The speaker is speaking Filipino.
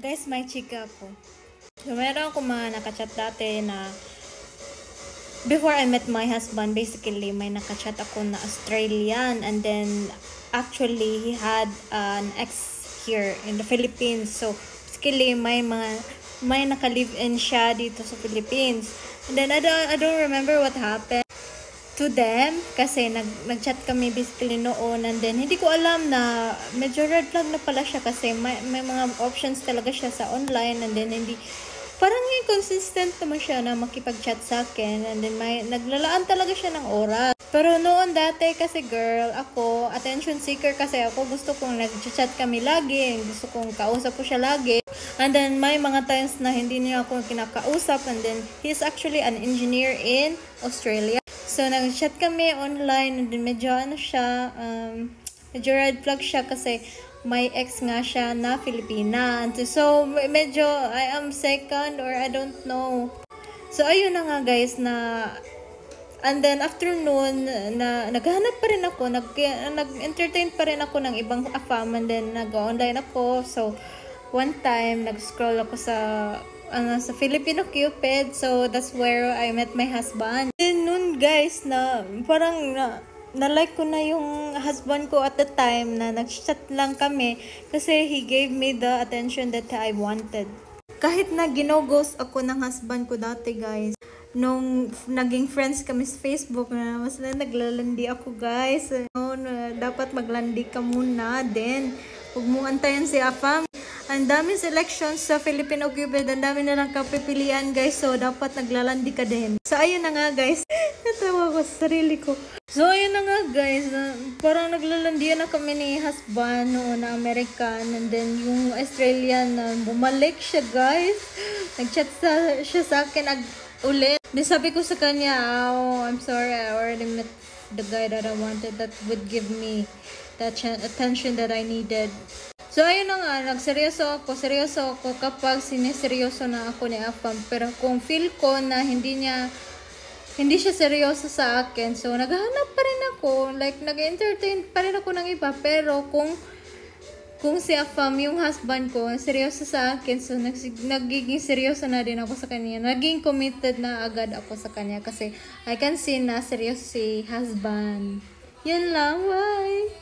Guys, may chika ako. So, meron ako mga nakachat dati na before I met my husband, basically, may nakachat ako na Australian. And then, actually, he had an ex here in the Philippines. So, basically, may naka-live-in siya dito sa Philippines. And then, I don't remember what happened to them kasi nag-chat kami basically noon, and then hindi ko alam na medyo red flag na pala siya kasi may mga options talaga siya sa online, and then hindi parang inconsistent naman siya na makipag-chat sa akin, and then naglalaan talaga siya ng oras. Pero noon dati kasi girl, ako attention seeker kasi ako, gusto kong nag-chat kami lagi, gusto kong kausap ko siya lagi. And then may mga times na hindi niya ako kinakausap, and then he's actually an engineer in Australia. So, nag-chat kami online, and then medyo siya, medyo red flag siya kasi may ex nga siya na Filipina. So, medyo I am second or I don't know. So, ayun na nga guys na, and then afternoon, na naghahanap pa rin ako, nag-entertain pa rin ako ng ibang afam, and then nag-online ako. So, one time, nag-scroll ako sa Filipino Cupid. So, that's where I met my husband. And noon, guys, na parang na-like ko na yung husband ko at the time na nag-chat lang kami kasi he gave me the attention that I wanted. Kahit na ginoghost ako ng husband ko dati, guys, nung naging friends kami sa Facebook, na mas naglalandi ako, guys. Dapat maglandi ka muna, then huwag mo antayin si Afam. Ang daming selections sa Filipino Cupid, ang dami na lang kapipilian, guys. So, dapat naglalandi ka din. So, ayun na nga, guys. Natawa ko sa sarili ko. So, ayun na nga, guys. Parang naglalandian na kami ni husband noon na American. And then, yung Australian, bumalik siya, guys. Nag-chat siya sa akin ulit. Then, sabi ko sa kanya, oh, I'm sorry, I already met the guy that I wanted that would give me that attention that I needed. So, ayun na nga, seryoso ako kapag siniseryoso na ako ni Afam. Pero kung feel ko na hindi siya seryoso sa akin, so naghahanap pa rin ako, like nag-entertain pa rin ako ng iba. Pero kung si Afam, yung husband ko, seryoso sa akin, so nagiging seryoso na din ako sa kanya. Naging committed na agad ako sa kanya kasi I can see na seryoso si husband. Yun lang, bye!